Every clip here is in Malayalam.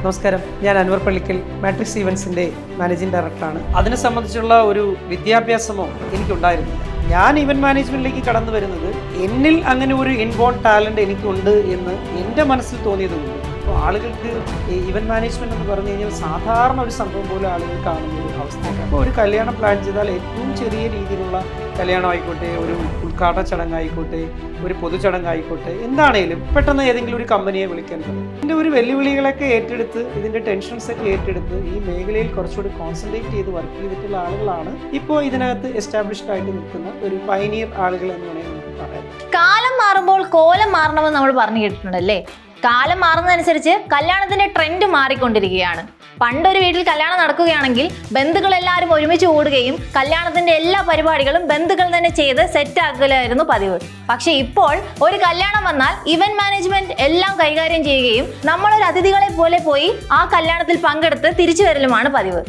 നമസ്കാരം, ഞാൻ അൻവർ പള്ളിക്കൽ, മാട്രിക്സ് ഈവൻസിൻ്റെ മാനേജിംഗ് ഡയറക്ടറാണ്. അതിനെ സംബന്ധിച്ചുള്ള ഒരു വിദ്യാഭ്യാസമോ എനിക്കുണ്ടായിരുന്നില്ല. ഞാൻ ഇവന്റ് മാനേജ്മെന്റിലേക്ക് കടന്നു വരുന്നത് എന്നിൽ അങ്ങനെ ഒരു ഇൻബോൺ ടാലന്റ് എനിക്കുണ്ട് എന്ന് എൻ്റെ മനസ്സിൽ തോന്നിയതുകൊണ്ട്. അപ്പോൾ ആളുകൾക്ക് ഇവന്റ് മാനേജ്മെന്റ് എന്ന് പറഞ്ഞു കഴിഞ്ഞാൽ സാധാരണ ഒരു സംഭവം പോലെ ആളുകൾ കാണുന്ന ഒരു അവസ്ഥയാണ്. അപ്പോൾ ഒരു കല്യാണം പ്ലാൻ ചെയ്താൽ ഏറ്റവും ചെറിയ രീതിയിലുള്ള കല്യാണമായിക്കോട്ടെ, ഒരു ഉദ്ഘാടന ചടങ്ങായിക്കോട്ടെ, ഒരു പൊതുചടങ്ങായിക്കോട്ടെ, എന്താണേലും പെട്ടെന്ന് ഏതെങ്കിലും ഒരു കമ്പനിയെ വിളിക്കാൻ പറ്റും. ഇതിൻ്റെ ഒരു വെല്ലുവിളികളൊക്കെ ഏറ്റെടുത്ത്, ഇതിൻ്റെ ടെൻഷൻസ് ഒക്കെ ഏറ്റെടുത്ത് ഈ മേഖലയിൽ കുറച്ചുകൂടി കോൺസെൻട്രേറ്റ് ചെയ്ത് വർക്ക് ചെയ്തിട്ടുള്ള ആളുകളാണ് ഇപ്പോൾ ഇതിനകത്ത് എസ്റ്റാബ്ലിഷ്ഡ് ആയിട്ട് നിൽക്കുന്ന ഒരു പൈനിയർ ആളുകൾ എന്ന് വേണമെങ്കിൽ നമുക്ക് പറയാം. കാലം മാറുമ്പോൾ കോലം മാറണമെന്ന് നമ്മൾ പറഞ്ഞു കേട്ടിട്ടുണ്ടല്ലേ. കാലം മാറുന്നതനുസരിച്ച് കല്യാണത്തിന്റെ ട്രെൻഡ് മാറിക്കൊണ്ടിരിക്കുകയാണ്. പണ്ടൊരു വീട്ടിൽ കല്യാണം നടക്കുകയാണെങ്കിൽ ബന്ധുക്കളെല്ലാവരും ഒരുമിച്ച് കൂടുകയും കല്യാണത്തിന്റെ എല്ലാ പരിപാടികളും ബന്ധുക്കൾ തന്നെ ചെയ്ത് സെറ്റ് ആക്കലായിരുന്നു പതിവ്. പക്ഷെ ഇപ്പോൾ ഒരു കല്യാണം വന്നാൽ ഇവന്റ് മാനേജ്മെന്റ് എല്ലാം കൈകാര്യം ചെയ്യുകയും നമ്മളൊരു അതിഥികളെ പോലെ പോയി ആ കല്യാണത്തിൽ പങ്കെടുത്ത് തിരിച്ചു വരലുമാണ് പതിവ്.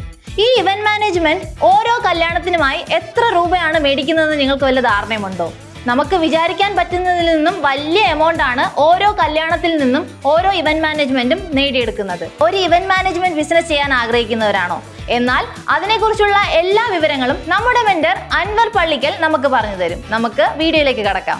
ഈ ഇവന്റ് മാനേജ്മെന്റ് ഓരോ കല്യാണത്തിനുമായി എത്ര രൂപയാണ് മേടിക്കുന്നതെന്ന് നിങ്ങൾക്ക് വല്ല ധാരണയുമുണ്ടോ? നമുക്ക് വിചാരിക്കാൻ പറ്റുന്നതിൽ നിന്നും വലിയ എമൗണ്ട് ആണ് ഓരോ കല്യാണത്തിൽ നിന്നും ഓരോ ഇവന്റ് മാനേജ്മെന്റും നേടിയെടുക്കുന്നത്. ഒരു ഇവന്റ് മാനേജ്മെന്റ് ബിസിനസ് ചെയ്യാൻ ആഗ്രഹിക്കുന്നവരാണോ? എന്നാൽ അതിനെക്കുറിച്ചുള്ള എല്ലാ വിവരങ്ങളും നമ്മുടെ മെന്റർ അൻവർ പള്ളിക്കൽ നമുക്ക് പറഞ്ഞു തരും. നമുക്ക് വീഡിയോയിലേക്ക് കടക്കാം.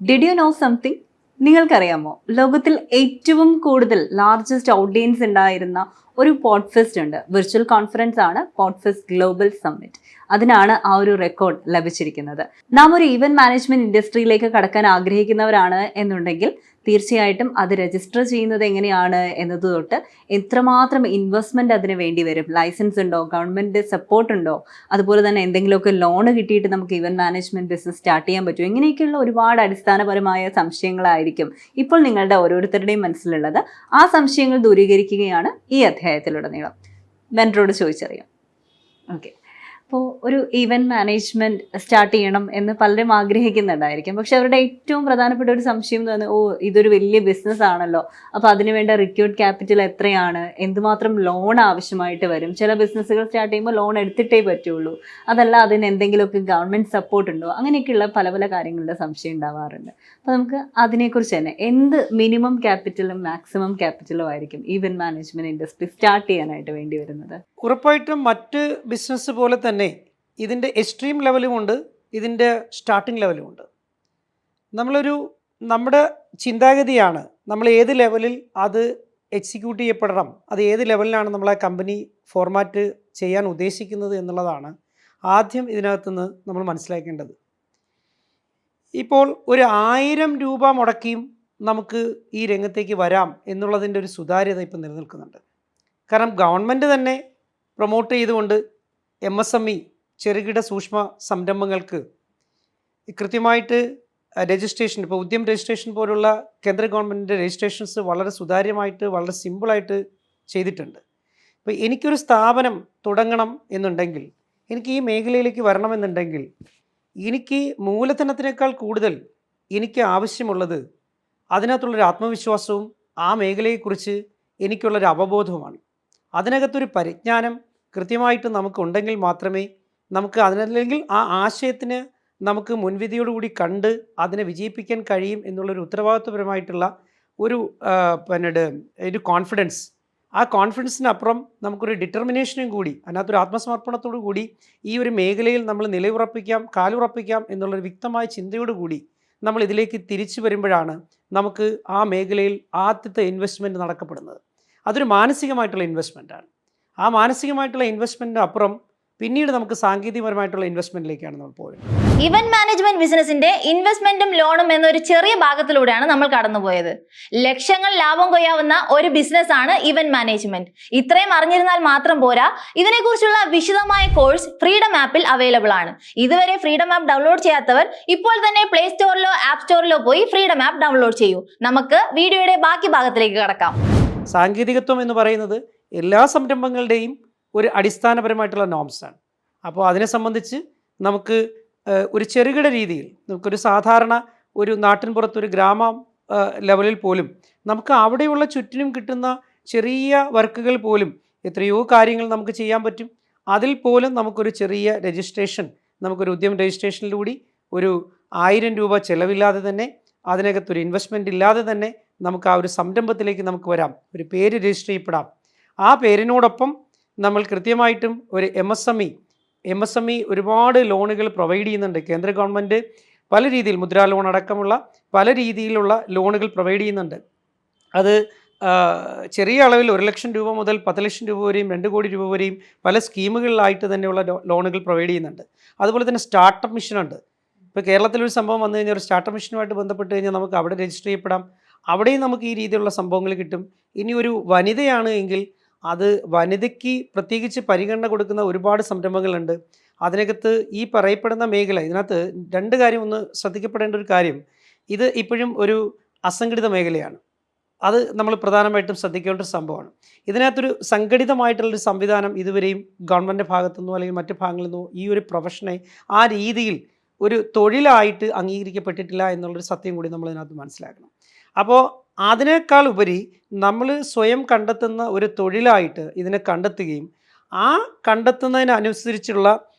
Did you know something? നിങ്ങൾക്കറിയാമോ, ലോകത്തിൽ ഏറ്റവും കൂടുതൽ ലാർജസ്റ്റ് ഓഡിയൻസ് ഉണ്ടായിരുന്ന ഒരു പോഡ്ഫെസ്റ്റ് ഉണ്ട്. വിർച്വൽ കോൺഫറൻസ് ആണ് പോഡ്ഫെസ്റ്റ് ഗ്ലോബൽ സമ്മിറ്റ്. അതിനാണ് ആ ഒരു റെക്കോർഡ് ലഭിച്ചിരിക്കുന്നത്. നാം ഒരു ഈവന്റ് മാനേജ്മെന്റ് ഇൻഡസ്ട്രിയിലേക്ക് കടക്കാൻ ആഗ്രഹിക്കുന്നവരാണ് എന്നുണ്ടെങ്കിൽ തീർച്ചയായിട്ടും അത് രജിസ്റ്റർ ചെയ്യുന്നത് എങ്ങനെയാണ് എന്നത് തൊട്ട് എത്രമാത്രം ഇൻവെസ്റ്റ്മെന്റ് അതിന് വേണ്ടി വരും, ലൈസൻസ് ഉണ്ടോ, ഗവൺമെന്റ് സപ്പോർട്ട് ഉണ്ടോ, അതുപോലെ തന്നെ എന്തെങ്കിലുമൊക്കെ ലോൺ കിട്ടിയിട്ട് നമുക്ക് ഇവന്റ് മാനേജ്മെന്റ് ബിസിനസ് സ്റ്റാർട്ട് ചെയ്യാൻ പറ്റും, ഇങ്ങനെയൊക്കെയുള്ള ഒരുപാട് അടിസ്ഥാനപരമായ സംശയങ്ങളായിരിക്കും ഇപ്പോൾ നിങ്ങളുടെ ഓരോരുത്തരുടെയും മനസ്സിലുള്ളത്. ആ സംശയങ്ങൾ ദൂരീകരിക്കുകയാണ് ഈ അധ്യായത്തിലുടനീളം. മെൻറ്ററോട് ചോദിച്ചറിയാം. ഓക്കെ, അപ്പോൾ ഒരു ഈവൻറ്റ് മാനേജ്മെൻറ്റ് സ്റ്റാർട്ട് ചെയ്യണം എന്ന് പലരും ആഗ്രഹിക്കുന്നുണ്ടായിരിക്കും. പക്ഷെ അവരുടെ ഏറ്റവും പ്രധാനപ്പെട്ട ഒരു സംശയം എന്ന് പറഞ്ഞാൽ, ഇതൊരു വലിയ ബിസിനസ് ആണല്ലോ, അപ്പോൾ അതിന് വേണ്ട റിക്യൂർഡ് ക്യാപിറ്റൽ എത്രയാണ്, എന്തുമാത്രം ലോൺ ആവശ്യമായിട്ട് വരും, ചില ബിസിനസ്സുകൾ സ്റ്റാർട്ട് ചെയ്യുമ്പോൾ ലോൺ എടുത്തിട്ടേ പറ്റുള്ളൂ, അതല്ല അതിന് എന്തെങ്കിലുമൊക്കെ ഗവൺമെൻറ് സപ്പോർട്ട് ഉണ്ടോ, അങ്ങനെയൊക്കെയുള്ള പല പല കാര്യങ്ങളുടെ സംശയം ഉണ്ടാവാറുണ്ട്. അപ്പോൾ നമുക്ക് അതിനെക്കുറിച്ച് തന്നെ എന്ത് മിനിമം ക്യാപിറ്റലും മാക്സിമം ക്യാപിറ്റലും ആയിരിക്കും ഈവൻറ്റ് മാനേജ്മെൻറ്റ് ഇൻഡസ്ട്രി സ്റ്റാർട്ട് ചെയ്യാനായിട്ട് വേണ്ടി വരുന്നത്? ഉറപ്പായിട്ടും മറ്റ് ബിസിനസ് പോലെ തന്നെ ഇതിൻ്റെ എക്സ്ട്രീം ലെവലുമുണ്ട്, ഇതിൻ്റെ സ്റ്റാർട്ടിംഗ് ലെവലുമുണ്ട്. നമ്മുടെ ചിന്താഗതിയാണ് നമ്മൾ ഏത് ലെവലിൽ അത് എക്സിക്യൂട്ട് ചെയ്യപ്പെടണം, അത് ഏത് ലെവലിലാണ് നമ്മൾ ആ കമ്പനി ഫോർമാറ്റ് ചെയ്യാൻ ഉദ്ദേശിക്കുന്നത് എന്നുള്ളതാണ് ആദ്യം ഇതിനകത്തുനിന്ന് നമ്മൾ മനസ്സിലാക്കേണ്ടത്. ഇപ്പോൾ ഒരു 1000 രൂപ മുടക്കിയും നമുക്ക് ഈ രംഗത്തേക്ക് വരാം എന്നുള്ളതിൻ്റെ ഒരു സുതാര്യത ഇപ്പം നിലനിൽക്കുന്നുണ്ട്. കാരണം ഗവൺമെൻറ് തന്നെ പ്രൊമോട്ട് ചെയ്തുകൊണ്ട് MSME ചെറുകിട സൂക്ഷ്മ സംരംഭങ്ങൾക്ക് കൃത്യമായിട്ട് രജിസ്ട്രേഷൻ, ഇപ്പോൾ ഉദ്യം രജിസ്ട്രേഷൻ പോലുള്ള കേന്ദ്ര ഗവൺമെൻറ്റിൻ്റെ രജിസ്ട്രേഷൻസ് വളരെ സുതാര്യമായിട്ട് വളരെ സിമ്പിളായിട്ട് ചെയ്തിട്ടുണ്ട്. ഇപ്പോൾ എനിക്കൊരു സ്ഥാപനം തുടങ്ങണം എന്നുണ്ടെങ്കിൽ, എനിക്ക് ഈ മേഖലയിലേക്ക് വരണമെന്നുണ്ടെങ്കിൽ, എനിക്ക് മൂലധനത്തിനേക്കാൾ കൂടുതൽ എനിക്ക് ആവശ്യമുള്ളത് അതിനകത്തുള്ളൊരു ആത്മവിശ്വാസവും ആ മേഖലയെക്കുറിച്ച് എനിക്കുള്ളൊരു അവബോധവുമാണ്. അതിനകത്തൊരു പരിജ്ഞാനം കൃത്യമായിട്ട് നമുക്കുണ്ടെങ്കിൽ മാത്രമേ നമുക്ക് അതിനല്ലെങ്കിൽ ആ ആശയത്തിന് നമുക്ക് മുൻവിധിയോടുകൂടി കണ്ട് അതിനെ വിജയിപ്പിക്കാൻ കഴിയും എന്നുള്ളൊരു ഉത്തരവാദിത്വപരമായിട്ടുള്ള ഒരു കോൺഫിഡൻസ്, ആ കോൺഫിഡൻസിനപ്പുറം നമുക്കൊരു ഡിറ്റർമിനേഷനും കൂടി, അതിനകത്തൊരു ആത്മസമർപ്പണത്തോടു കൂടി ഈ ഒരു മേഖലയിൽ നമ്മൾ നിലയുറപ്പിക്കാം, കാലുറപ്പിക്കാം എന്നുള്ളൊരു വ്യക്തമായ ചിന്തയോടുകൂടി നമ്മൾ ഇതിലേക്ക് തിരിച്ചു വരുമ്പോഴാണ് നമുക്ക് ആ മേഖലയിൽ ആദ്യത്തെ ഇൻവെസ്റ്റ്മെൻറ്റ് നടക്കപ്പെടുന്നത്. അതൊരു മാനസികമായിട്ടുള്ള ഇൻവെസ്റ്റ്മെൻറ്റാണ്. ആ മാനസികമായിട്ടുള്ള ഇൻവെസ്റ്റ്മെൻറ്റിന് അപ്പുറം പിന്നീട് നമുക്ക് സാങ്കേതികപരമായിട്ടുള്ള ഇൻവെസ്റ്റ്മെൻറ്റിലേക്കാണ് നമ്മൾ പോകുന്നത്. ഇവന്റ് മാനേജ്മെന്റ് ബിസിനസിന്റെ ഇൻവെസ്റ്റ്മെന്റും ലോണും എന്നൊരു ചെറിയ ഭാഗത്തിലൂടെയാണ് നമ്മൾ കടന്നുപോയത്. ലക്ഷങ്ങൾ ലാഭം കൊയ്യാവുന്ന ഒരു ബിസിനസ് ആണ് ഇവന്റ് മാനേജ്മെന്റ്. ഇത്രയും അറിഞ്ഞിരുന്നാൽ മാത്രം പോരാ, ഇതിനെക്കുറിച്ചുള്ള വിശദമായ കോഴ്സ് ഫ്രീഡം ആപ്പിൽ അവൈലബിൾ ആണ്. ഇതുവരെ ഫ്രീഡം ആപ്പ് ഡൗൺലോഡ് ചെയ്യാത്തവർ ഇപ്പോൾ തന്നെ പ്ലേ സ്റ്റോറിലോ ആപ്പ് സ്റ്റോറിലോ പോയി ഫ്രീഡം ആപ്പ് ഡൗൺലോഡ് ചെയ്യൂ. നമുക്ക് വീഡിയോയുടെ ബാക്കി ഭാഗത്തിലേക്ക് കടക്കാം. സാങ്കേതികത്വം എന്ന് പറയുന്നത് എല്ലാ സംരംഭങ്ങളുടെയും ഒരു അടിസ്ഥാനപരമായിട്ടുള്ള നോംസാണ്. അപ്പോൾ അതിനെ സംബന്ധിച്ച് നമുക്ക് ഒരു ചെറുകിട രീതിയിൽ, നമുക്കൊരു സാധാരണ ഒരു നാട്ടിൻപുറത്തൊരു ഗ്രാമം ലെവലിൽ പോലും നമുക്ക് അവിടെയുള്ള ചുറ്റിനും കിട്ടുന്ന ചെറിയ വർക്കുകൾ പോലും എത്രയോ കാര്യങ്ങൾ നമുക്ക് ചെയ്യാൻ പറ്റും. അതിൽ പോലും നമുക്കൊരു ചെറിയ രജിസ്ട്രേഷൻ, നമുക്കൊരു ഉദ്യമ രജിസ്ട്രേഷനിലൂടെ ഒരു 1000 രൂപ ചിലവില്ലാതെ തന്നെ അതിനകത്തൊരു ഇൻവെസ്റ്റ്മെൻറ്റ് ഇല്ലാതെ തന്നെ നമുക്ക് ആ ഒരു സംരംഭത്തിലേക്ക് നമുക്ക് വരാം, ഒരു പേര് രജിസ്റ്റർ ചെയ്യപ്പെടാം. ആ പേരിനോടൊപ്പം നമ്മൾ കൃത്യമായിട്ടും ഒരു MSME ഒരുപാട് ലോണുകൾ പ്രൊവൈഡ് ചെയ്യുന്നുണ്ട്. കേന്ദ്ര ഗവൺമെൻറ് പല രീതിയിൽ മുദ്രാ ലോൺ അടക്കമുള്ള പല രീതിയിലുള്ള ലോണുകൾ പ്രൊവൈഡ് ചെയ്യുന്നുണ്ട്. അത് ചെറിയ അളവിൽ 1 ലക്ഷം രൂപ മുതൽ 10 ലക്ഷം രൂപ വരെയും 2 കോടി രൂപ വരെയും പല സ്കീമുകളിലായിട്ട് തന്നെയുള്ള ലോണുകൾ പ്രൊവൈഡ് ചെയ്യുന്നുണ്ട്. അതുപോലെ തന്നെ സ്റ്റാർട്ടപ്പ് മിഷനുണ്ട്. ഇപ്പോൾ കേരളത്തിലൊരു സംഭവം വന്നു കഴിഞ്ഞാൽ ഒരു സ്റ്റാർട്ടപ്പ് മിഷനുമായിട്ട് ബന്ധപ്പെട്ട് കഴിഞ്ഞാൽ നമുക്ക് അവിടെ രജിസ്റ്റർ ചെയ്യപ്പെടാം. അവിടെയും നമുക്ക് ഈ രീതിയിലുള്ള സംഭവങ്ങൾ കിട്ടും. ഇനി ഒരു വനിതയാണ് എങ്കിൽ അത് വനിതയ്ക്ക് പ്രത്യേകിച്ച് പരിഗണന കൊടുക്കുന്ന ഒരുപാട് സംരംഭങ്ങളുണ്ട്. അതിനകത്ത് ഈ പറയപ്പെടുന്ന മേഖല, ഇതിനകത്ത് 2 കാര്യം ഒന്ന് ശ്രദ്ധിക്കപ്പെടേണ്ട ഒരു കാര്യം, ഇത് ഇപ്പോഴും ഒരു അസംഘടിത മേഖലയാണ്. അത് നമ്മൾ പ്രധാനമായിട്ടും ശ്രദ്ധിക്കേണ്ട ഒരു സംഭവമാണ്. ഇതിനകത്തൊരു സംഘടിതമായിട്ടുള്ളൊരു സംവിധാനം ഇതുവരെയും ഗവൺമെൻറ് ഭാഗത്തുനിന്നോ അല്ലെങ്കിൽ മറ്റ് ഭാഗങ്ങളിൽ നിന്നോ ഈ ഒരു പ്രൊഫഷനെ ആ രീതിയിൽ ഒരു തൊഴിലായിട്ട് അംഗീകരിക്കപ്പെട്ടിട്ടില്ല എന്നുള്ളൊരു സത്യം കൂടി നമ്മൾ ഇതിനകത്ത് മനസ്സിലാക്കണം. അപ്പോൾ അതിനേക്കാൾ ഉപരി നമ്മൾ സ്വയം കണ്ടെത്തുന്ന ഒരു തൊഴിലായിട്ട് ഇതിനെ കണ്ടെത്തുകയും ആ കണ്ടെത്തുന്നതിനനുസരിച്ചുള്ള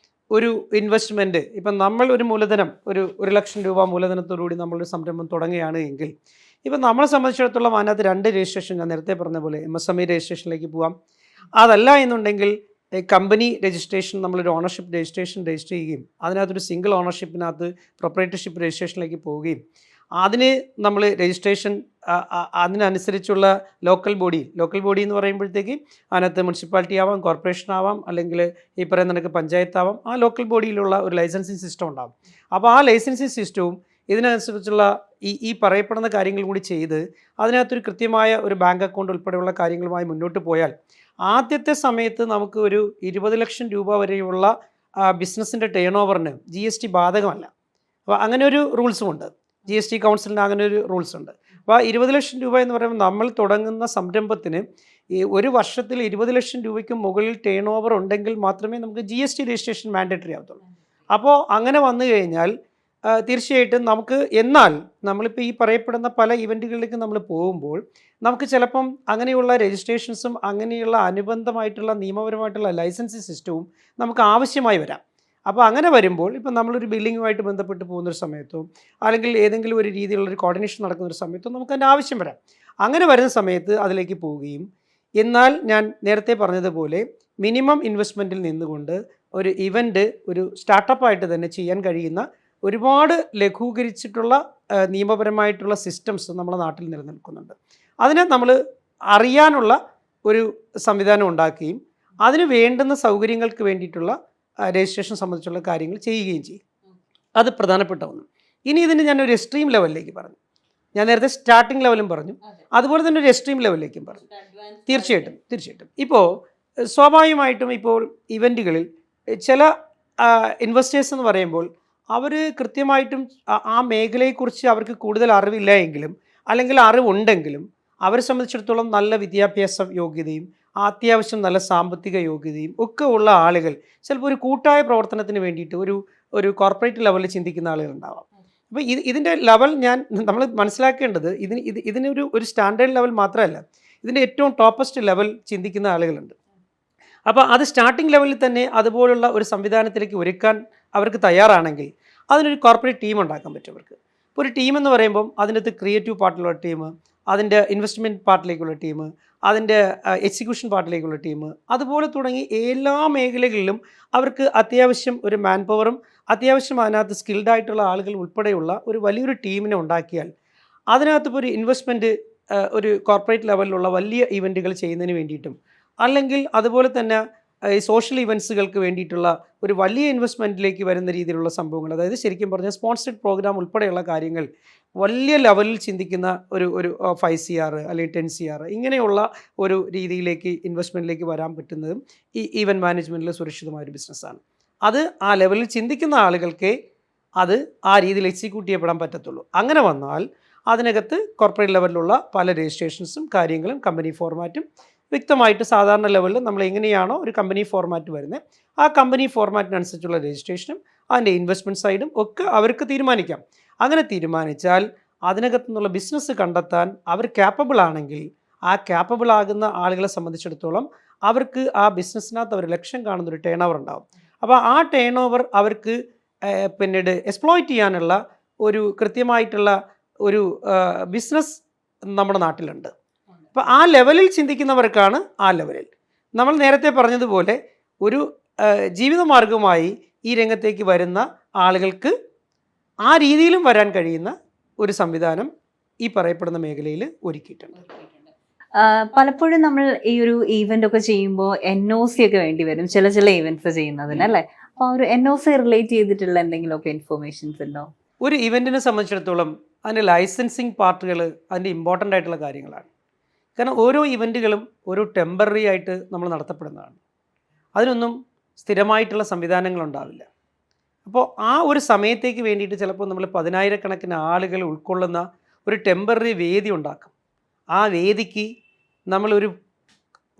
ഒരു ഇൻവെസ്റ്റ്മെൻറ്റ്, ഇപ്പം നമ്മൾ ഒരു മൂലധനം ഒരു 1 ലക്ഷം രൂപ മൂലധനത്തോടുകൂടി നമ്മളൊരു സംരംഭം തുടങ്ങുകയാണ് എങ്കിൽ ഇപ്പം നമ്മളെ സംബന്ധിച്ചിടത്തോളം അതിനകത്ത് 2 രജിസ്ട്രേഷൻ, ഞാൻ നേരത്തെ പറഞ്ഞ പോലെ MSME രജിസ്ട്രേഷനിലേക്ക് പോകാം. അതല്ല എന്നുണ്ടെങ്കിൽ കമ്പനി രജിസ്ട്രേഷൻ, നമ്മളൊരു ഓണർഷിപ്പ് രജിസ്ട്രേഷൻ രജിസ്റ്റർ ചെയ്യുകയും അതിനകത്തൊരു സിംഗിൾ ഓണർഷിപ്പിനകത്ത് പ്രൊപ്പറേറ്റർഷിപ്പ് രജിസ്ട്രേഷനിലേക്ക് പോവുകയും അതിന് നമ്മൾ രജിസ്ട്രേഷൻ അതിനനുസരിച്ചുള്ള ലോക്കൽ ബോഡി എന്ന് പറയുമ്പോഴത്തേക്ക് അതിനകത്ത് മുനിസിപ്പാലിറ്റി ആവാം, കോർപ്പറേഷൻ ആവാം, അല്ലെങ്കിൽ ഈ പറയുന്ന കണക്ക് പഞ്ചായത്താവാം. ആ ലോക്കൽ ബോഡിയിലുള്ള ഒരു ലൈസൻസിങ് സിസ്റ്റം ഉണ്ടാകും. അപ്പോൾ ആ ലൈസൻസിങ് സിസ്റ്റവും ഇതിനനുസരിച്ചുള്ള ഈ പറയപ്പെടുന്ന കാര്യങ്ങൾ കൂടി ചെയ്ത് അതിനകത്തൊരു കൃത്യമായ ഒരു ബാങ്ക് അക്കൗണ്ട് ഉൾപ്പെടെയുള്ള കാര്യങ്ങളുമായി മുന്നോട്ട് പോയാൽ ആദ്യത്തെ സമയത്ത് നമുക്ക് ഒരു 20 ലക്ഷം രൂപ വരെയുള്ള ബിസിനസ്സിൻ്റെ ടേൺ ഓവറിന് GST ബാധകമല്ല. അപ്പോൾ അങ്ങനെ ഒരു റൂൾസും ഉണ്ട്. GST കൗൺസിലിന് അങ്ങനെ ഒരു റൂൾസ് ഉണ്ട്. അപ്പോൾ 20 ലക്ഷം രൂപ എന്ന് പറയുമ്പോൾ നമ്മൾ തുടങ്ങുന്ന സംരംഭത്തിന് ഈ ഒരു വർഷത്തിൽ 20 ലക്ഷം രൂപയ്ക്ക് മുകളിൽ ടേൺ ഓവർ ഉണ്ടെങ്കിൽ മാത്രമേ നമുക്ക് GST രജിസ്ട്രേഷൻ മാൻഡേറ്ററി ആവത്തുള്ളൂ. അപ്പോൾ അങ്ങനെ വന്നു കഴിഞ്ഞാൽ തീർച്ചയായിട്ടും നമുക്ക്, എന്നാൽ നമ്മളിപ്പോൾ ഈ പറയപ്പെടുന്ന പല ഇവൻറ്റുകളിലേക്ക് നമ്മൾ പോകുമ്പോൾ നമുക്ക് ചിലപ്പം അങ്ങനെയുള്ള രജിസ്ട്രേഷൻസും അങ്ങനെയുള്ള അനുബന്ധമായിട്ടുള്ള നിയമപരമായിട്ടുള്ള ലൈസൻസിങ് സിസ്റ്റവും നമുക്ക് ആവശ്യമായി വരാം. അപ്പോൾ അങ്ങനെ വരുമ്പോൾ ഇപ്പം നമ്മളൊരു ബില്ലിങ്ങുമായിട്ട് ബന്ധപ്പെട്ട് പോകുന്നൊരു സമയത്തോ അല്ലെങ്കിൽ ഏതെങ്കിലും ഒരു രീതിയിലുള്ളൊരു കോർഡിനേഷൻ നടക്കുന്നൊരു സമയത്തോ നമുക്ക് അതിൻ്റെ ആവശ്യം വരാം. അങ്ങനെ വരുന്ന സമയത്ത് അതിലേക്ക് പോവുകയും, എന്നാൽ ഞാൻ നേരത്തെ പറഞ്ഞതുപോലെ മിനിമം ഇൻവെസ്റ്റ്മെൻറ്റിൽ നിന്നുകൊണ്ട് ഒരു ഇവൻ്റ് ഒരു സ്റ്റാർട്ടപ്പായിട്ട് തന്നെ ചെയ്യാൻ കഴിയുന്ന ഒരുപാട് ലഘൂകരിച്ചിട്ടുള്ള നിയമപരമായിട്ടുള്ള സിസ്റ്റംസ് നമ്മുടെ നാട്ടിൽ നിലനിൽക്കുന്നുണ്ട്. അതിനെ നമ്മൾ അറിയാനുള്ള ഒരു സംവിധാനം ഉണ്ടാക്കുകയും അതിന് വേണ്ടുന്ന സൗകര്യങ്ങൾക്ക് വേണ്ടിയിട്ടുള്ള രജിസ്ട്രേഷൻ സംബന്ധിച്ചുള്ള കാര്യങ്ങൾ ചെയ്യുകയും ചെയ്യും. അത് പ്രധാനപ്പെട്ട ഒന്ന്. ഇനി ഇതിന് ഞാനൊരു എക്സ്ട്രീം ലെവലിലേക്ക് പറഞ്ഞു. ഞാൻ നേരത്തെ സ്റ്റാർട്ടിംഗ് ലെവലും പറഞ്ഞു, അതുപോലെ തന്നെ ഒരു എക്സ്ട്രീം ലെവലിലേക്കും പറഞ്ഞു. തീർച്ചയായിട്ടും ഇപ്പോൾ സ്വാഭാവികമായിട്ടും ഇപ്പോൾ ഇവൻറ്റുകളിൽ ചില ഇൻവെസ്റ്റേഴ്സ് എന്ന് പറയുമ്പോൾ അവർ കൃത്യമായിട്ടും ആ മേഖലയെക്കുറിച്ച് അവർക്ക് കൂടുതൽ അറിവില്ല എങ്കിലും അല്ലെങ്കിൽ അറിവുണ്ടെങ്കിലും അവരെ സംബന്ധിച്ചിടത്തോളം നല്ല വിദ്യാഭ്യാസ യോഗ്യതയും അത്യാവശ്യം നല്ല സാമ്പത്തിക യോഗ്യതയും ഒക്കെ ഉള്ള ആളുകൾ ചിലപ്പോൾ ഒരു കൂട്ടായ പ്രവർത്തനത്തിന് വേണ്ടിയിട്ട് ഒരു കോർപ്പറേറ്റ് ലെവലിൽ ചിന്തിക്കുന്ന ആളുകളുണ്ടാവാം. അപ്പോൾ ഇതിൻ്റെ ലെവൽ നമ്മൾ മനസ്സിലാക്കേണ്ടത് ഇതിനൊരു സ്റ്റാൻഡേർഡ് ലെവൽ മാത്രമല്ല, ഇതിൻ്റെ ഏറ്റവും ടോപ്പസ്റ്റ് ലെവൽ ചിന്തിക്കുന്ന ആളുകളുണ്ട്. അപ്പോൾ അത് സ്റ്റാർട്ടിംഗ് ലെവലിൽ തന്നെ അതുപോലുള്ള ഒരു സംവിധാനത്തിലേക്ക് ഒരുക്കാൻ അവർക്ക് തയ്യാറാണെങ്കിൽ അതിനൊരു കോർപ്പറേറ്റ് ടീം ഉണ്ടാക്കാൻ പറ്റും അവർക്ക്. ഇപ്പോൾ ഒരു ടീം എന്ന് പറയുമ്പം അതിനകത്ത് ക്രിയേറ്റീവ് പാർട്ടിലുള്ള ടീം, അതിൻ്റെ ഇൻവെസ്റ്റ്മെൻറ്റ് പാർട്ടിലേക്കുള്ള ടീം, അതിൻ്റെ എക്സിക്യൂഷൻ പാർട്ടിലേക്കുള്ള ടീം, അതുപോലെ തുടങ്ങി എല്ലാ മേഖലകളിലും അവർക്ക് അത്യാവശ്യം ഒരു മാൻ പവറും അത്യാവശ്യം അതിനകത്ത് സ്കിൽഡ് ആയിട്ടുള്ള ആളുകൾ ഉൾപ്പെടെയുള്ള ഒരു വലിയൊരു ടീമിനെ ഉണ്ടാക്കിയാൽ അതിനകത്ത് ഇപ്പോൾ ഒരു ഇൻവെസ്റ്റ്മെൻറ്റ് ഒരു കോർപ്പറേറ്റ് ലെവലിലുള്ള വലിയ ഇവൻറ്റുകൾ ചെയ്യുന്നതിന് വേണ്ടിയിട്ടും അല്ലെങ്കിൽ അതുപോലെ തന്നെ ഈ സോഷ്യൽ ഇവൻറ്റ്സുകൾക്ക് വേണ്ടിയിട്ടുള്ള ഒരു വലിയ ഇൻവെസ്റ്റ്മെൻറ്റിലേക്ക് വരുന്ന രീതിയിലുള്ള സംഭവങ്ങൾ, അതായത് ശരിക്കും പറഞ്ഞാൽ സ്പോൺസർഡ് പ്രോഗ്രാം ഉൾപ്പെടെയുള്ള കാര്യങ്ങൾ വലിയ ലെവലിൽ ചിന്തിക്കുന്ന ഒരു 5 CR അല്ലെങ്കിൽ 10 CR ഇങ്ങനെയുള്ള ഒരു രീതിയിലേക്ക് ഇൻവെസ്റ്റ്മെൻറ്റിലേക്ക് വരാൻ പറ്റുന്നതും ഈ ഈവൻറ്റ് മാനേജ്മെൻറ്റിൽ സുരക്ഷിതമായൊരു ബിസിനസ്സാണ്. അത് ആ ലെവലിൽ ചിന്തിക്കുന്ന ആളുകൾക്കേ അത് ആ രീതിയിൽ എക്സിക്യൂട്ട് ചെയ്യപ്പെടാൻ പറ്റത്തുള്ളൂ. അങ്ങനെ വന്നാൽ അതിനകത്ത് കോർപ്പറേറ്റ് ലെവലിലുള്ള പല രജിസ്ട്രേഷൻസും കാര്യങ്ങളും കമ്പനി ഫോർമാറ്റും വ്യക്തമായിട്ട് സാധാരണ ലെവലിൽ നമ്മൾ എങ്ങനെയാണോ ഒരു കമ്പനി ഫോർമാറ്റ് വരുന്നത് ആ കമ്പനി ഫോർമാറ്റിനനുസരിച്ചുള്ള രജിസ്ട്രേഷനും അതിൻ്റെ ഇൻവെസ്റ്റ്മെൻറ്റ് സൈഡും ഒക്കെ അവർക്ക് തീരുമാനിക്കാം. അങ്ങനെ തീരുമാനിച്ചാൽ അതിനകത്തു നിന്നുള്ള ബിസിനസ് കണ്ടെത്താൻ അവർ ക്യാപ്പബിൾ ആണെങ്കിൽ ആ ക്യാപ്പബിൾ ആകുന്ന ആളുകളെ സംബന്ധിച്ചിടത്തോളം അവർക്ക് ആ ബിസിനസ്സിനകത്ത് അവർ ലക്ഷ്യം കാണുന്നൊരു ടേൺ ഓവർ ഉണ്ടാകും. അപ്പോൾ ആ ടേൺ ഓവർ അവർക്ക് പിന്നീട് എക്സ്പ്ലോയിറ്റ് ചെയ്യാനുള്ള ഒരു കൃത്യമായിട്ടുള്ള ഒരു ബിസിനസ് നമ്മുടെ നാട്ടിലുണ്ട്. അപ്പോൾ ആ ലെവലിൽ ചിന്തിക്കുന്നവർക്കാണ് ആ ലെവലിൽ. നമ്മൾ നേരത്തെ പറഞ്ഞതുപോലെ ഒരു ജീവിതമാർഗമായി ഈ രംഗത്തേക്ക് വരുന്ന ആളുകൾക്ക് ആ രീതിയിലും വരാൻ കഴിയുന്ന ഒരു സംവിധാനം ഈ പറയപ്പെടുന്ന മേഖലയിൽ ഒരുക്കിയിട്ടുണ്ട്. പലപ്പോഴും നമ്മൾ ഈ ഒരു ഈവന്റ് ഒക്കെ ചെയ്യുമ്പോൾ NOC ഒക്കെ വേണ്ടി വരും ചില ഈവന്റ്സ് ചെയ്യുന്നതിന് അല്ലേ? അപ്പൊ ആ ഒരു NOC റിലേറ്റ് ചെയ്തിട്ടുള്ള എന്തെങ്കിലുമൊക്കെ ഇൻഫോർമേഷൻസ് ഉണ്ടോ? ഒരു ഇവൻറ്റിനെ സംബന്ധിച്ചിടത്തോളം അതിൻ്റെ ലൈസൻസിങ് പാർട്ടുകൾ അതിൻ്റെ ഇമ്പോർട്ടൻ്റ് ആയിട്ടുള്ള കാര്യങ്ങളാണ്. കാരണം ഓരോ ഇവൻറ്റുകളും ഒരു ടെമ്പററി ആയിട്ട് നമ്മൾ നടത്തപ്പെടുന്നതാണ്. അതിനൊന്നും സ്ഥിരമായിട്ടുള്ള സംവിധാനങ്ങളുണ്ടാവില്ല. അപ്പോൾ ആ ഒരു സമയത്തേക്ക് വേണ്ടിയിട്ട് ചിലപ്പോൾ നമ്മൾ 10,000-കണക്കിന് ആളുകൾ ഉൾക്കൊള്ളുന്ന ഒരു ടെമ്പററി വേദി ഉണ്ടാക്കും. ആ വേദിക്ക്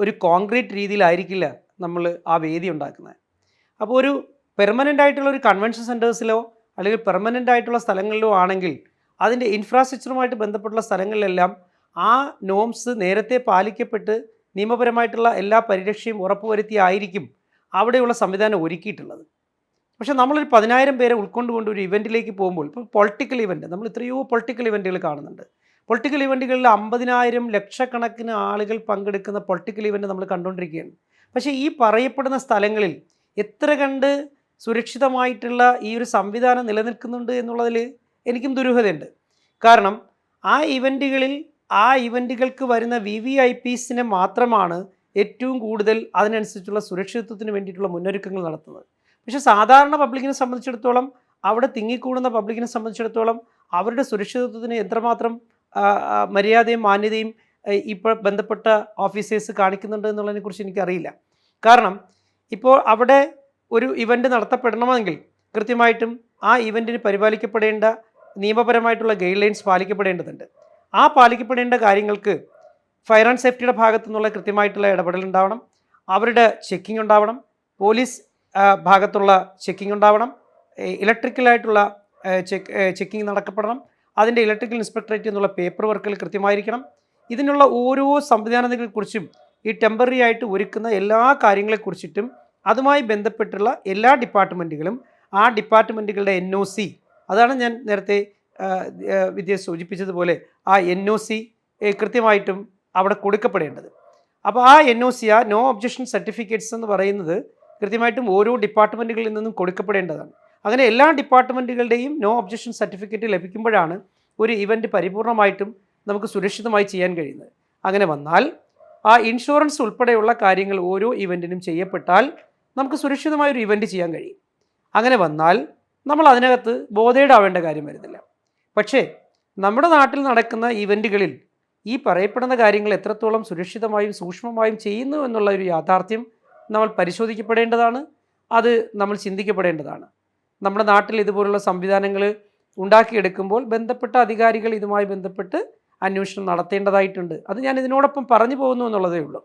ഒരു കോൺക്രീറ്റ് രീതിയിലായിരിക്കില്ല നമ്മൾ ആ വേദി ഉണ്ടാക്കുന്നത്. അപ്പോൾ ഒരു പെർമനൻ്റ് ആയിട്ടുള്ള ഒരു കൺവെൻഷൻ സെൻറ്റേഴ്സിലോ അല്ലെങ്കിൽ പെർമനൻ്റ് ആയിട്ടുള്ള സ്ഥലങ്ങളിലോ ആണെങ്കിൽ അതിൻ്റെ ഇൻഫ്രാസ്ട്രക്ചറുമായിട്ട് ബന്ധപ്പെട്ടുള്ള സ്ഥലങ്ങളിലെല്ലാം ആ നോംസ് നേരത്തെ പാലിക്കപ്പെട്ട് നിയമപരമായിട്ടുള്ള എല്ലാ പരിരക്ഷയും ഉറപ്പുവരുത്തിയായിരിക്കും അവിടെയുള്ള സംവിധാനം ഒരുക്കിയിട്ടുള്ളത്. പക്ഷേ നമ്മളൊരു 10,000 പേരെ ഉൾക്കൊണ്ടുകൊണ്ട് ഒരു ഇവൻറ്റിലേക്ക് പോകുമ്പോൾ, ഇപ്പോൾ പൊളിറ്റിക്കൽ ഇവൻറ്റ്, നമ്മൾ എത്രയോ പൊളിറ്റിക്കൽ ഇവൻറ്റുകൾ കാണുന്നുണ്ട്. പൊളിറ്റിക്കൽ ഇവൻറ്റുകളിൽ 50,000 ലക്ഷക്കണക്കിന് ആളുകൾ പങ്കെടുക്കുന്ന പൊളിറ്റിക്കൽ ഇവൻറ്റ് നമ്മൾ കണ്ടുകൊണ്ടിരിക്കുകയാണ്. പക്ഷേ ഈ പറയപ്പെടുന്ന സ്ഥലങ്ങളിൽ എത്ര കണ്ട് സുരക്ഷിതമായിട്ടുള്ള ഈ ഒരു സംവിധാനം നിലനിൽക്കുന്നുണ്ട് എന്നുള്ളതിൽ എനിക്കും ദുരൂഹതയുണ്ട്. കാരണം ആ ഇവൻറ്റുകൾക്ക് വരുന്ന VVIPസിനെ മാത്രമാണ് ഏറ്റവും കൂടുതൽ അതിനനുസരിച്ചുള്ള സുരക്ഷിതത്വത്തിന് വേണ്ടിയിട്ടുള്ള മുന്നൊരുക്കങ്ങൾ നടത്തുന്നത്. പക്ഷേ സാധാരണ പബ്ലിക്കിനെ സംബന്ധിച്ചിടത്തോളം, അവിടെ തിങ്ങിക്കൂടുന്ന പബ്ലിക്കിനെ സംബന്ധിച്ചിടത്തോളം അവരുടെ സുരക്ഷിതത്വത്തിന് എത്രമാത്രം മര്യാദയും മാന്യതയും ഇപ്പോൾ ബന്ധപ്പെട്ട ഓഫീസേഴ്സ് കാണിക്കുന്നുണ്ട് എന്നുള്ളതിനെക്കുറിച്ച് എനിക്കറിയില്ല. കാരണം ഇപ്പോൾ അവിടെ ഒരു ഇവൻ്റ് നടത്തപ്പെടണമെങ്കിൽ കൃത്യമായിട്ടും ആ ഇവൻറ്റിന് പരിപാലിക്കപ്പെടേണ്ട നിയമപരമായിട്ടുള്ള ഗൈഡ് ലൈൻസ് പാലിക്കപ്പെടേണ്ടതുണ്ട്. ആ പാലിക്കപ്പെടേണ്ട കാര്യങ്ങൾക്ക് ഫയർ ആൻഡ് സേഫ്റ്റിയുടെ ഭാഗത്തു നിന്നുള്ള കൃത്യമായിട്ടുള്ള ഇടപെടലുണ്ടാവണം, അവരുടെ ചെക്കിംഗ് ഉണ്ടാവണം, പോലീസ് ഭാഗത്തുള്ള ചെക്കിംഗ് ഉണ്ടാവണം, ഇലക്ട്രിക്കലായിട്ടുള്ള ചെക്കിംഗ് നടക്കപ്പെടണം, അതിൻ്റെ ഇലക്ട്രിക്കൽ ഇൻസ്പെക്ടറേറ്റ് എന്നുള്ള പേപ്പർ വർക്കുകൾ കൃത്യമായിരിക്കണം. ഇതിനുള്ള ഓരോ സംവിധാനങ്ങളെക്കുറിച്ചും ഈ ടെമ്പററി ആയിട്ട് ഒരുക്കുന്ന എല്ലാ കാര്യങ്ങളെക്കുറിച്ചിട്ടും അതുമായി ബന്ധപ്പെട്ടുള്ള എല്ലാ ഡിപ്പാർട്ട്മെൻറ്റുകളും ആ ഡിപ്പാർട്ട്മെൻറ്റുകളുടെ NOC, അതാണ് ഞാൻ നേരത്തെ വിദ്യ സൂചിപ്പിച്ചതുപോലെ ആ NOC കൃത്യമായിട്ടും അവിടെ കൊടുക്കപ്പെടേണ്ടത്. അപ്പോൾ ആ NOC, ആ നോ ഒബ്ജക്ഷൻ സർട്ടിഫിക്കറ്റ്സ് എന്ന് പറയുന്നത് കൃത്യമായിട്ടും ഓരോ ഡിപ്പാർട്ട്മെൻറ്റുകളിൽ നിന്നും കൊടുക്കപ്പെടേണ്ടതാണ്. അങ്ങനെ എല്ലാ ഡിപ്പാർട്ട്മെൻറ്റുകളുടെയും നോ ഒബ്ജക്ഷൻ സർട്ടിഫിക്കറ്റ് ലഭിക്കുമ്പോഴാണ് ഒരു ഇവൻറ്റ് പരിപൂർണമായിട്ടും നമുക്ക് സുരക്ഷിതമായി ചെയ്യാൻ കഴിയുന്നത്. അങ്ങനെ വന്നാൽ ആ ഇൻഷുറൻസ് ഉൾപ്പെടെയുള്ള കാര്യങ്ങൾ ഓരോ ഇവൻറ്റിനും ചെയ്യപ്പെട്ടാൽ നമുക്ക് സുരക്ഷിതമായൊരു ഇവൻറ്റ് ചെയ്യാൻ കഴിയും. അങ്ങനെ വന്നാൽ നമ്മൾ അതിനകത്ത് ബോധേഡാവേണ്ട കാര്യം വരുന്നില്ല. പക്ഷേ നമ്മുടെ നാട്ടിൽ നടക്കുന്ന ഇവൻറ്റുകളിൽ ഈ പറയപ്പെടുന്ന കാര്യങ്ങൾ എത്രത്തോളം സുരക്ഷിതമായും സൂക്ഷ്മമായും ചെയ്യുന്നു എന്നുള്ള ഒരു യാഥാർത്ഥ്യം നമ്മൾ പരിശോധിക്കപ്പെടേണ്ടതാണ്. അത് നമ്മൾ ചിന്തിക്കപ്പെടേണ്ടതാണ്. നമ്മുടെ നാട്ടിൽ ഇതുപോലുള്ള സംവിധാനങ്ങൾ ഉണ്ടാക്കിയെടുക്കുമ്പോൾ ബന്ധപ്പെട്ട അധികാരികൾ ഇതുമായി ബന്ധപ്പെട്ട് അന്വേഷണം നടത്തേണ്ടതായിട്ടുണ്ട്. അത് ഞാൻ ഇതിനോടൊപ്പം പറഞ്ഞു പോകുന്നു എന്നുള്ളതേ ഉള്ളൂ.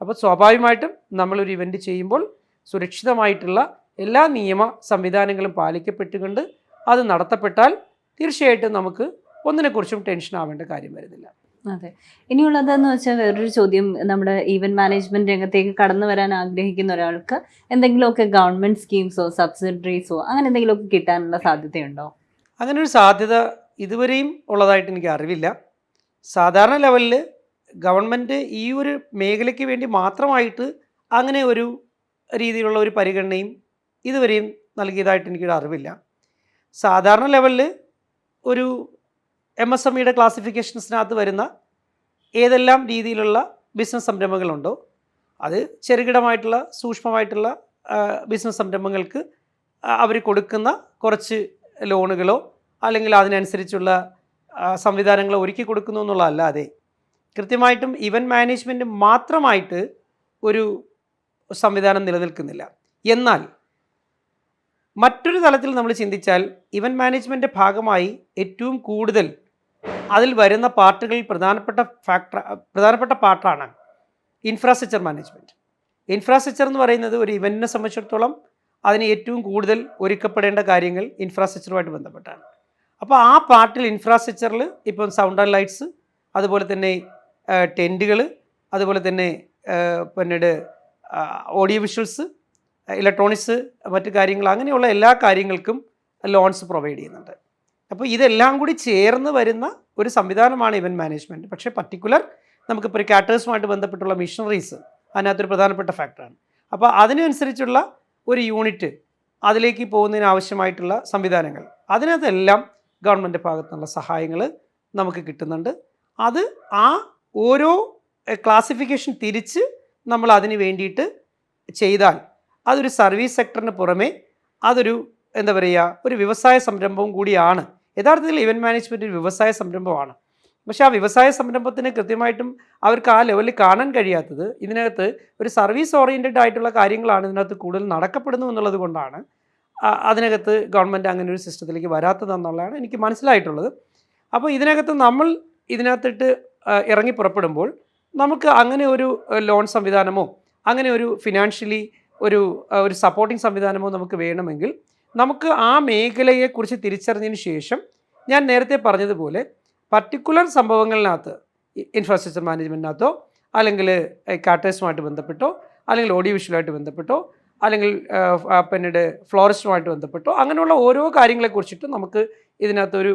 അപ്പോൾ സ്വാഭാവികമായിട്ടും നമ്മളൊരു ഇവൻറ്റ് ചെയ്യുമ്പോൾ സുരക്ഷിതമായിട്ടുള്ള എല്ലാ നിയമ സംവിധാനങ്ങളും പാലിക്കപ്പെട്ടുകൊണ്ട് അത് നടത്തപ്പെട്ടാൽ തീർച്ചയായിട്ടും നമുക്ക് ഒന്നിനെക്കുറിച്ചും ടെൻഷൻ ആവേണ്ട കാര്യം വരുന്നില്ല. അതെ. ഇനിയുള്ളതെന്ന് വെച്ചാൽ വേറൊരു ചോദ്യം, നമ്മുടെ ഈവന്റ് മാനേജ്മെന്റ് രംഗത്തേക്ക് കടന്നു വരാൻ ആഗ്രഹിക്കുന്ന ഒരാൾക്ക് എന്തെങ്കിലുമൊക്കെ ഗവൺമെന്റ് സ്കീംസോ സബ്സിഡറീസോ അങ്ങനെ എന്തെങ്കിലുമൊക്കെ കിട്ടാനുള്ള സാധ്യതയുണ്ടോ? അങ്ങനെ ഒരു സാധ്യത ഇതുവരെയും ഉള്ളതായിട്ട് എനിക്ക് അറിവില്ല. സാധാരണ ലെവലിൽ ഗവൺമെൻറ് ഈ ഒരു മേഖലയ്ക്ക് വേണ്ടി മാത്രമായിട്ട് അങ്ങനെ ഒരു രീതിയിലുള്ള ഒരു പരിഗണനയും ഇതുവരെയും നൽകിയതായിട്ട് എനിക്കൊരു അറിവില്ല. സാധാരണ ലെവലിൽ ഒരു MSMEയുടെ ക്ലാസിഫിക്കേഷൻസിനകത്ത് വരുന്ന ഏതെല്ലാം രീതിയിലുള്ള ബിസിനസ് സംരംഭങ്ങളുണ്ടോ അത് ചെറുകിടമായിട്ടുള്ള സൂക്ഷ്മമായിട്ടുള്ള ബിസിനസ് സംരംഭങ്ങൾക്ക് അവർ കൊടുക്കുന്ന കുറച്ച് ലോണുകളോ അല്ലെങ്കിൽ അതിനനുസരിച്ചുള്ള സംവിധാനങ്ങളോ ഒരുക്കി കൊടുക്കുന്നു എന്നുള്ളതല്ലാതെ കൃത്യമായിട്ടും ഇവൻറ്റ് മാനേജ്മെൻറ്റ് മാത്രമായിട്ട് ഒരു സംവിധാനം നിലനിൽക്കുന്നില്ല. എന്നാൽ മറ്റൊരു തലത്തിൽ നമ്മൾ ചിന്തിച്ചാൽ ഇവൻറ്റ് മാനേജ്മെൻറ്റിൻ്റെ ഭാഗമായി ഏറ്റവും കൂടുതൽ അതിൽ വരുന്ന പാർട്ടുകളിൽ പ്രധാനപ്പെട്ട പാർട്ടാണ് ഇൻഫ്രാസ്ട്രക്ചർ മാനേജ്മെൻറ്റ്. ഇൻഫ്രാസ്ട്രക്ചർ എന്ന് പറയുന്നത് ഒരു ഇവൻറ്റിനെ സംബന്ധിച്ചിടത്തോളം അതിന് ഏറ്റവും കൂടുതൽ ഒരുക്കപ്പെടേണ്ട കാര്യങ്ങൾ ഇൻഫ്രാസ്ട്രക്ചറുമായിട്ട് ബന്ധപ്പെട്ടാണ്. അപ്പോൾ ആ പാർട്ടിൽ ഇൻഫ്രാസ്ട്രക്ചറിൽ ഇപ്പം സൗണ്ട് ആൻഡ് ലൈറ്റ്സ്, അതുപോലെ തന്നെ ടെൻറ്റുകൾ, അതുപോലെ തന്നെ പിന്നീട് ഓഡിയോ വിഷ്വൽസ്, ഇലക്ട്രോണിക്സ്, മറ്റു കാര്യങ്ങൾ, അങ്ങനെയുള്ള എല്ലാ കാര്യങ്ങൾക്കും ലോൺസ് പ്രൊവൈഡ് ചെയ്യുന്നുണ്ട്. അപ്പോൾ ഇതെല്ലാം കൂടി ചേർന്ന് വരുന്ന ഒരു സംവിധാനമാണ് ഇവൻറ്റ് മാനേജ്മെൻറ്റ്. പക്ഷേ പർട്ടിക്കുലർ നമുക്കിപ്പോൾ ഒരു കാറ്റേഴ്സുമായിട്ട് ബന്ധപ്പെട്ടുള്ള മിഷനറീസ് അതിനകത്തൊരു പ്രധാനപ്പെട്ട ഫാക്ടറാണ്. അപ്പോൾ അതിനനുസരിച്ചുള്ള ഒരു യൂണിറ്റ്, അതിലേക്ക് പോകുന്നതിന് ആവശ്യമായിട്ടുള്ള സംവിധാനങ്ങൾ, അതിനകത്തെല്ലാം ഗവൺമെൻറ് ഭാഗത്തു നിന്നുള്ള സഹായങ്ങൾ നമുക്ക് കിട്ടുന്നുണ്ട്. അത് ആ ഓരോ ക്ലാസിഫിക്കേഷൻ തിരിച്ച് നമ്മൾ അതിന് വേണ്ടിയിട്ട് ചെയ്താൽ അതൊരു സർവീസ് സെക്ടറിന് പുറമെ അതൊരു എന്താ പറയുക, ഒരു വ്യവസായ സംരംഭവും കൂടിയാണ്. യഥാർത്ഥത്തിൽ ഇവൻറ്റ് മാനേജ്മെൻറ്റ് ഒരു വ്യവസായ സംരംഭമാണ്. പക്ഷേ ആ വ്യവസായ സംരംഭത്തിന് കൃത്യമായിട്ടും അവർക്ക് ആ ലെവലിൽ കാണാൻ കഴിയാത്തത് ഇതിനകത്ത് ഒരു സർവീസ് ഓറിയൻറ്റഡ് ആയിട്ടുള്ള കാര്യങ്ങളാണ് ഇതിനകത്ത് കൂടുതൽ നടക്കപ്പെടുന്നു എന്നുള്ളത് കൊണ്ടാണ് അതിനകത്ത് ഗവൺമെൻറ് അങ്ങനെ ഒരു സിസ്റ്റത്തിലേക്ക് വരാത്തതെന്നുള്ളതാണ് എനിക്ക് മനസ്സിലായിട്ടുള്ളത്. അപ്പോൾ ഇതിനകത്ത് നമ്മൾ ഇതിനകത്തിട്ട് ഇറങ്ങി പുറപ്പെടുമ്പോൾ നമുക്ക് അങ്ങനെ ഒരു ലോൺ സംവിധാനമോ അങ്ങനെ ഒരു ഫിനാൻഷ്യലി ഒരു സപ്പോർട്ടിംഗ് സംവിധാനമോ നമുക്ക് വേണമെങ്കിൽ നമുക്ക് ആ മേഖലയെക്കുറിച്ച് തിരിച്ചറിഞ്ഞതിന് ശേഷം ഞാൻ നേരത്തെ പറഞ്ഞതുപോലെ പർട്ടിക്കുലർ സംഭവങ്ങളിനകത്ത് ഇൻഫ്രാസ്ട്രക്ചർ മാനേജ്മെൻറ്റിനകത്തോ അല്ലെങ്കിൽ കാറ്റേഴ്സുമായിട്ട് ബന്ധപ്പെട്ടോ അല്ലെങ്കിൽ ഓഡിയോ വിഷ്വലായിട്ട് ബന്ധപ്പെട്ടോ അല്ലെങ്കിൽ പിന്നീട് ഫ്ലോറിസ്റ്റുമായിട്ട് ബന്ധപ്പെട്ടോ അങ്ങനെയുള്ള ഓരോ കാര്യങ്ങളെക്കുറിച്ചിട്ട് നമുക്ക് ഇതിനകത്തൊരു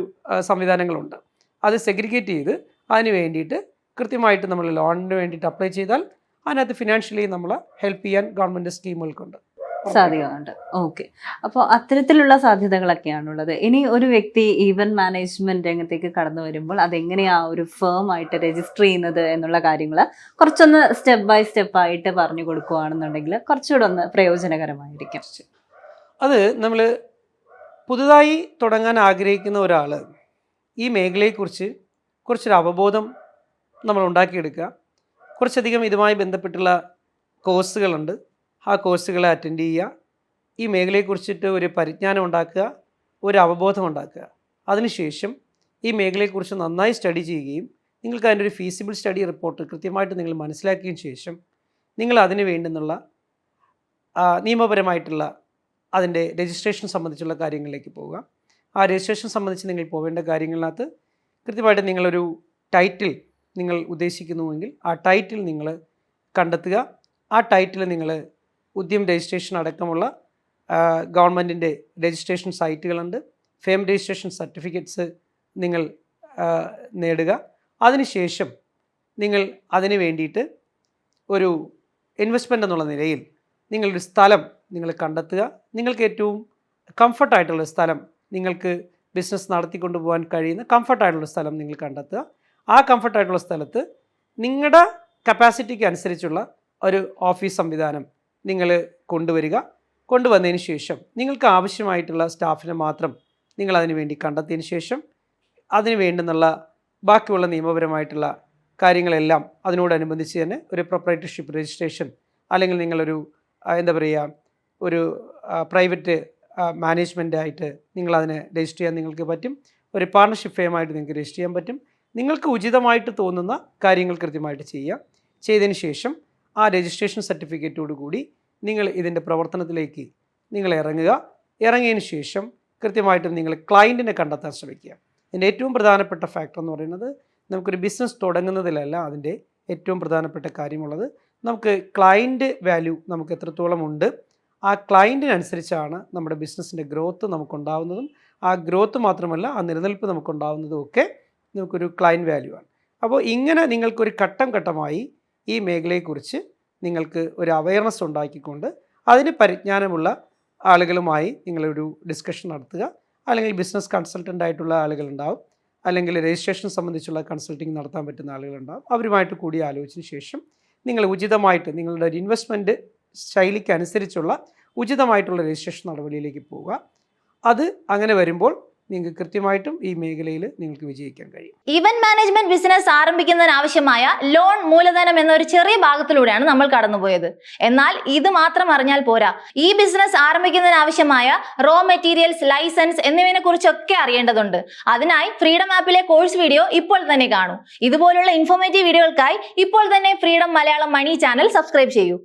സംവിധാനങ്ങളുണ്ട്. അത് സെഗ്രിഗേറ്റ് ചെയ്ത് അതിന് വേണ്ടിയിട്ട് കൃത്യമായിട്ട് നമ്മൾ ലോണിന് വേണ്ടിയിട്ട് അപ്ലൈ ചെയ്താൽ അതിനകത്ത് ഫിനാൻഷ്യലി നമ്മളെ ഹെൽപ്പ് ചെയ്യാൻ ഗവൺമെൻറ് സ്കീമുകൾക്കുണ്ട്, സാധ്യതയുണ്ട്. ഓക്കെ, അപ്പോൾ അത്തരത്തിലുള്ള സാധ്യതകളൊക്കെയാണുള്ളത്. ഇനി ഒരു വ്യക്തി ഈവൻറ്റ് മാനേജ്മെന്റ് രംഗത്തേക്ക് കടന്നു വരുമ്പോൾ അതെങ്ങനെയാ ഒരു ഫേം ആയിട്ട് രജിസ്റ്റർ ചെയ്യുന്നത് എന്നുള്ള കാര്യങ്ങൾ കുറച്ചൊന്ന് സ്റ്റെപ്പ് ബൈ സ്റ്റെപ്പ് ആയിട്ട് പറഞ്ഞു കൊടുക്കുകയാണെന്നുണ്ടെങ്കിൽ കുറച്ചുകൂടെ ഒന്ന് പ്രയോജനകരമായിരിക്കും. അത് നമ്മൾ പുതുതായി തുടങ്ങാൻ ആഗ്രഹിക്കുന്ന ഒരാൾ ഈ മേഖലയെക്കുറിച്ച് കുറച്ചൊരു അവബോധം നമ്മൾ ഉണ്ടാക്കിയെടുക്കുക. കുറച്ചധികം ഇതുമായി ബന്ധപ്പെട്ടുള്ള കോഴ്സുകളുണ്ട്, ആ കോഴ്സുകളെ അറ്റൻഡ് ചെയ്യുക, ഈ മേഖലയെക്കുറിച്ചിട്ട് ഒരു പരിജ്ഞാനം ഉണ്ടാക്കുക, ഒരു അവബോധം ഉണ്ടാക്കുക. അതിനുശേഷം ഈ മേഖലയെക്കുറിച്ച് നന്നായി സ്റ്റഡി ചെയ്യുകയും നിങ്ങൾക്ക് അതിൻ്റെ ഒരു ഫീസിബിൾ സ്റ്റഡി റിപ്പോർട്ട് കൃത്യമായിട്ട് നിങ്ങൾ മനസ്സിലാക്കിയതിന് ശേഷം നിങ്ങൾ അതിന് വേണ്ടുന്നുള്ള നിയമപരമായിട്ടുള്ള അതിൻ്റെ രജിസ്ട്രേഷൻ സംബന്ധിച്ചുള്ള കാര്യങ്ങളിലേക്ക് പോവുക. ആ രജിസ്ട്രേഷൻ സംബന്ധിച്ച് നിങ്ങൾ പോവേണ്ട കാര്യങ്ങളിനകത്ത് കൃത്യമായിട്ട് നിങ്ങളൊരു ടൈറ്റിൽ നിങ്ങൾ ഉദ്ദേശിക്കുന്നുവെങ്കിൽ ആ ടൈറ്റിൽ നിങ്ങൾ കണ്ടെത്തുക. ആ ടൈറ്റിൽ നിങ്ങൾ ഉദ്യം രജിസ്ട്രേഷൻ അടക്കമുള്ള ഗവൺമെൻറ്റിൻ്റെ രജിസ്ട്രേഷൻ സൈറ്റുകളുണ്ട്, ഫേം രജിസ്ട്രേഷൻ സർട്ടിഫിക്കറ്റ്സ് നിങ്ങൾ നേടുക. അതിനുശേഷം നിങ്ങൾ അതിന് വേണ്ടിയിട്ട് ഒരു ഇൻവെസ്റ്റ്മെൻ്റ് എന്നുള്ള നിലയിൽ നിങ്ങളൊരു സ്ഥലം നിങ്ങൾ കണ്ടെത്തുക. നിങ്ങൾക്ക് ഏറ്റവും കംഫർട്ടായിട്ടുള്ള സ്ഥലം, നിങ്ങൾക്ക് ബിസിനസ് നടത്തിക്കൊണ്ട് പോകാൻ കഴിയുന്ന കംഫർട്ടായിട്ടുള്ള സ്ഥലം നിങ്ങൾ കണ്ടെത്തുക. ആ കംഫർട്ടായിട്ടുള്ള സ്ഥലത്ത് നിങ്ങളുടെ കപ്പാസിറ്റിക്ക് അനുസരിച്ചുള്ള ഒരു ഓഫീസ് സംവിധാനം നിങ്ങൾ കൊണ്ടുവരിക. കൊണ്ടുവന്നതിന് ശേഷം നിങ്ങൾക്ക് ആവശ്യമായിട്ടുള്ള സ്റ്റാഫിനെ മാത്രം നിങ്ങൾ അതിന് വേണ്ടി കണ്ടെത്തിയതിന് ശേഷം അതിന് വേണ്ടുന്നുള്ള ബാക്കിയുള്ള നിയമപരമായിട്ടുള്ള കാര്യങ്ങളെല്ലാം അതിനോടനുബന്ധിച്ച് തന്നെ ഒരു പ്രൊപ്പറേറ്റർഷിപ്പ് രജിസ്ട്രേഷൻ അല്ലെങ്കിൽ നിങ്ങളൊരു എന്താ പറയുക ഒരു പ്രൈവറ്റ് മാനേജ്മെൻ്റ് ആയിട്ട് നിങ്ങളതിനെ രജിസ്റ്റർ ചെയ്യാൻ നിങ്ങൾക്ക് പറ്റും. ഒരു പാർട്ണർഷിപ്പ് ഫേമായിട്ട് നിങ്ങൾക്ക് രജിസ്റ്റർ ചെയ്യാൻ പറ്റും. നിങ്ങൾക്ക് ഉചിതമായിട്ട് തോന്നുന്ന കാര്യങ്ങൾ കൃത്യമായിട്ട് ചെയ്യുക. ചെയ്തതിന് ശേഷം ആ രജിസ്ട്രേഷൻ സർട്ടിഫിക്കറ്റോടു കൂടി നിങ്ങൾ ഇതിൻ്റെ പ്രവർത്തനത്തിലേക്ക് നിങ്ങൾ ഇറങ്ങുക. ഇറങ്ങിയതിന് ശേഷം കൃത്യമായിട്ടും നിങ്ങൾ ക്ലയൻറ്റിനെ കണ്ടെത്താൻ ശ്രമിക്കുക. ഇതിൻ്റെ ഏറ്റവും പ്രധാനപ്പെട്ട ഫാക്ടർ എന്ന് പറയുന്നത് നമുക്കൊരു ബിസിനസ് തുടങ്ങുന്നതിലല്ല അതിൻ്റെ ഏറ്റവും പ്രധാനപ്പെട്ട കാര്യമുള്ളത്. നമുക്ക് ക്ലയൻറ്റ് വാല്യൂ നമുക്ക് എത്രത്തോളം ഉണ്ട്, ആ ക്ലയൻറ്റിനനുസരിച്ചാണ് നമ്മുടെ ബിസിനസ്സിൻ്റെ ഗ്രോത്ത് നമുക്കുണ്ടാവുന്നതും ആ ഗ്രോത്ത് മാത്രമല്ല ആ നിലനിൽപ്പ് നമുക്കുണ്ടാവുന്നതും ഒക്കെ നമുക്കൊരു ക്ലയൻറ്റ് വാല്യൂ ആണ്. അപ്പോൾ ഇങ്ങനെ നിങ്ങൾക്കൊരു ഘട്ടം ഘട്ടമായി ഈ മേഖലയെക്കുറിച്ച് നിങ്ങൾക്ക് ഒരു അവയർനെസ് ഉണ്ടാക്കിക്കൊണ്ട് അതിന് പരിജ്ഞാനമുള്ള ആളുകളുമായി നിങ്ങളൊരു ഡിസ്കഷൻ നടത്തുക. അല്ലെങ്കിൽ ബിസിനസ് കൺസൾട്ടൻ്റ് ആയിട്ടുള്ള ആളുകളുണ്ടാവും, അല്ലെങ്കിൽ രജിസ്ട്രേഷൻ സംബന്ധിച്ചുള്ള കൺസൾട്ടിങ് നടത്താൻ പറ്റുന്ന ആളുകളുണ്ടാവും. അവരുമായിട്ട് കൂടി ആലോചിച്ചതിന് ശേഷം നിങ്ങൾ ഉചിതമായിട്ട് നിങ്ങളുടെ ഒരു ഇൻവെസ്റ്റ്മെൻറ്റ് ശൈലിക്ക് അനുസരിച്ചുള്ള ഉചിതമായിട്ടുള്ള രജിസ്ട്രേഷൻ നടപടിയിലേക്ക് പോവുക. അത് അങ്ങനെ വരുമ്പോൾ നിങ്ങൾക്ക് കൃത്യമായിട്ടും ഈ മേഖലയിൽ നിങ്ങൾക്ക് വിജയിക്കാൻ കഴിയും. ഇവന്റ് മാനേജ്മെന്റ് ബിസിനസ് ആരംഭിക്കുന്നതിന് ആവശ്യമായ ലോൺ മൂലധനം എന്ന ഒരു ചെറിയ ഭാഗത്തിലൂടെയാണ് നമ്മൾ കടന്നുപോയത്. എന്നാൽ ഇത് മാത്രം അറിഞ്ഞാൽ പോരാ, ഈ ബിസിനസ് ആരംഭിക്കുന്നതിന് ആവശ്യമായ റോ മെറ്റീരിയൽസ്, ലൈസൻസ് എന്നിവയെ കുറിച്ചൊക്കെ അറിയേണ്ടതുണ്ട്. അതിനായി ഫ്രീഡം ആപ്പിലെ കോഴ്സ് വീഡിയോ ഇപ്പോൾ തന്നെ കാണൂ. ഇതുപോലുള്ള ഇൻഫോർമേറ്റീവ് വീഡിയോകൾക്കായി ഇപ്പോൾ തന്നെ ഫ്രീഡം മലയാളം മണി ചാനൽ സബ്സ്ക്രൈബ് ചെയ്യൂ.